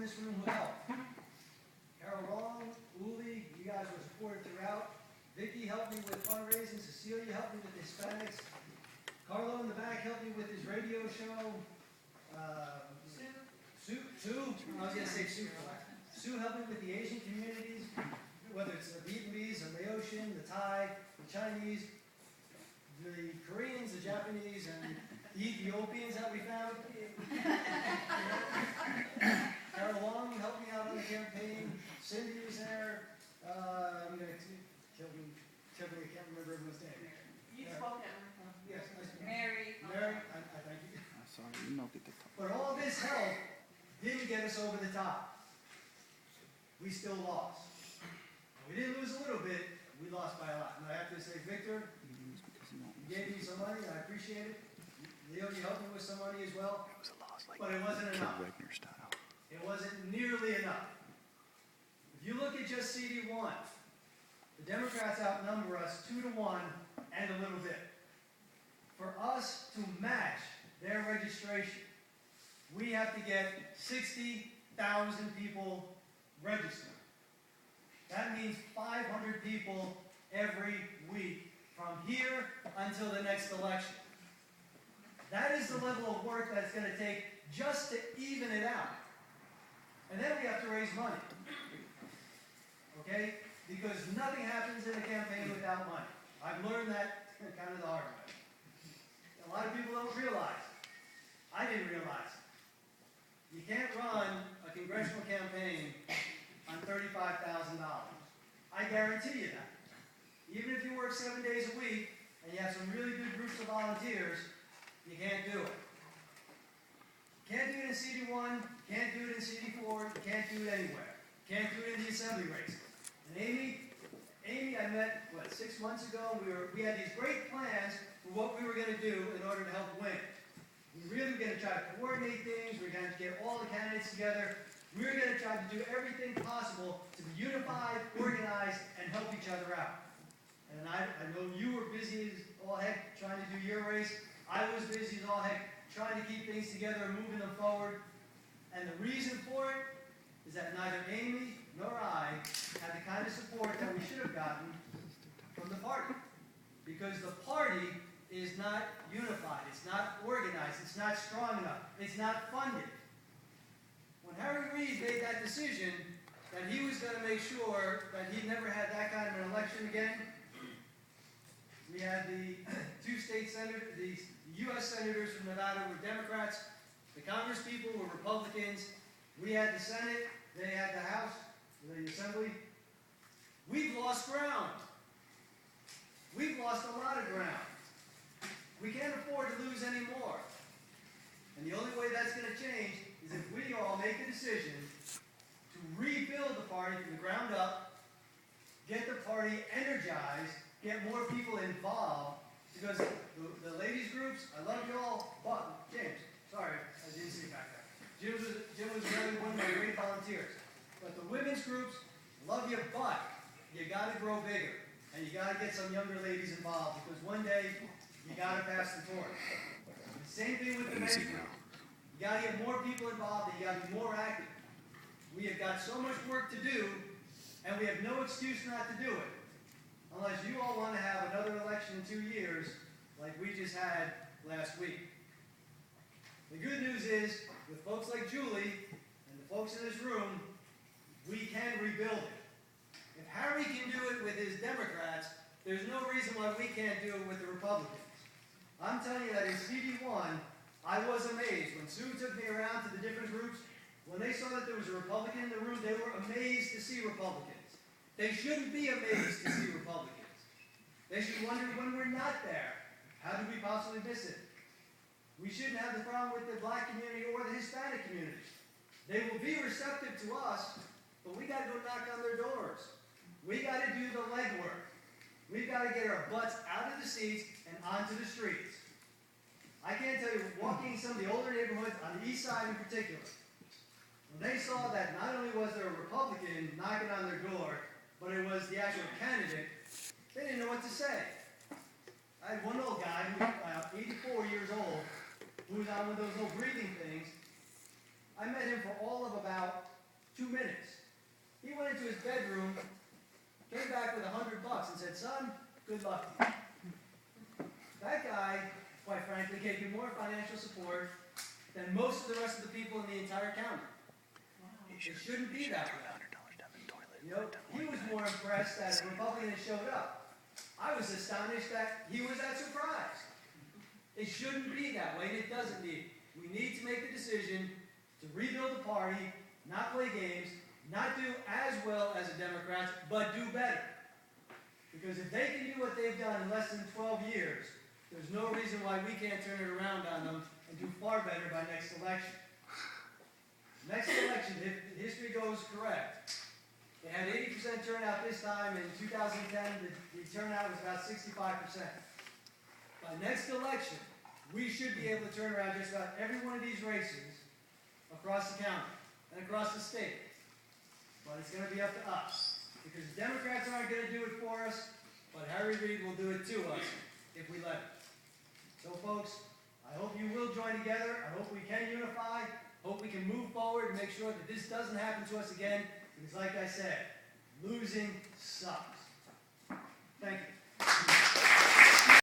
this room who helped. Carol Long, Uli, you guys were supported throughout. Vicky helped me with fundraising. Cecilia helped me with Hispanics. Carlo in the back helped me with his radio show. Sue, I was going to say Sue. Sue helped me with the Asian communities, whether it's the Vietnamese, the Laotian, the Thai, the Chinese, the Koreans, the Japanese, and the Ethiopians that we found. Carol Long helped me out on the campaign. Cindy was there. I'm going to kill me. I can't remember everyone's name. You spoke at Yes, nice to meet you. Mary. Mary, I thank you. Sorry, you know, get the top. But all this help didn't get us over the top. We still lost. We didn't lose a little bit, we lost by a lot. And I have to say, Victor, you gave me some money, I appreciate it. Leo, you helped me with some money as well. It was a loss, like But it wasn't enough. Regner style. It wasn't nearly enough. If you look at just CD1, the Democrats outnumber us 2-1 and a little bit. For us to match their registration, we have to get 60,000 people registered. That means 500 people every week from here until the next election. That is the level of work that's going to take just to even it out. And then we have to raise money. Okay? Because nothing happens in a campaign without money. I've learned that kind of the hard way. A lot of people don't realize. I didn't realize. You can't run a congressional campaign on $35,000. I guarantee you that. Even if you work 7 days a week and you have some really good groups of volunteers, you can't do it. You can't do it in CD1, can't do it in CD4, you can't do it anywhere. You can't do it in the assembly race. And Amy, I met, 6 months ago, we had these great plans for what we were going to do in order to help win. We really were going to try to coordinate things, we were going to get all the candidates together. We were going to try to do everything possible to be unified, organized, and help each other out. And I know you were busy as all heck trying to do your race. I was busy as all heck trying to keep things together and moving them forward. And the reason for it is that neither Amy nor I had the kind of support that we should have gotten from the party. Because the party is not unified, it's not organized, it's not strong enough, it's not funded. When Harry Reid made that decision that he was going to make sure that he never had that kind of an election again, we had the two state senators, the U.S. senators from Nevada were Democrats, the Congress people were Republicans, we had the Senate, they had the House, the Assembly. We've lost ground. We've lost a lot of ground. We can't afford to lose any more. And the only way that's going to change is if we all make a decision to rebuild the party from the ground up, get the party energized, get more people involved, because the ladies groups, I love you all, but James, sorry, I didn't see you back there. Jim was really one of my great volunteers. But the women's groups, love you, but you got to grow bigger. And you got to get some younger ladies involved, because one day you got to pass the torch. The same thing with the men's group. You got to get more people involved, and you got to be more active. We have got so much work to do, and we have no excuse not to do it. Unless you all want to have another election in 2 years, like we just had last week. The good news is, with folks like Julie, and the folks in this room, we can rebuild it. If Harry can do it with his Democrats, there's no reason why we can't do it with the Republicans. I'm telling you that in CD1, I was amazed. When Sue took me around to the different groups, when they saw that there was a Republican in the room, they were amazed to see Republicans. They shouldn't be amazed to see Republicans. They should wonder when we're not there, how did we possibly miss it? We shouldn't have the problem with the black community or the Hispanic community. They will be receptive to us, but we got to go knock on their doors. We got to do the legwork. We've got to get our butts out of the seats and onto the streets. I can't tell you, walking some of the older neighborhoods on the east side in particular, when they saw that not only was there a Republican knocking on their door, but it was the actual candidate, they didn't know what to say. I had one old guy who was 84 years old, who was on one of those little breathing things. I met him for all of about 2 minutes. He went into his bedroom, came back with $100 and said, son, good luck to you. That guy, quite frankly, gave you more financial support than most of the rest of the people in the entire county. It shouldn't be that way. You know, he was more impressed that a Republican had showed up. I was astonished that he was that surprised. It shouldn't be that way, and it doesn't need. We need to make the decision to rebuild the party, not play games, not do as well as the Democrats, but do better. Because if they can do what they've done in less than 12 years, there's no reason why we can't turn it around on them and do far better by next election. Next election, if history goes correct, they had 80% turnout this time. In 2010, the turnout was about 65%. By next election, we should be able to turn around just about every one of these races across the county and across the state. But it's going to be up to us. Because the Democrats aren't going to do it for us, but Harry Reid will do it to us if we let him. So folks, I hope you will join together. I hope we can unify. Hope we can move forward and make sure that this doesn't happen to us again. Because like I said, losing sucks. Thank you.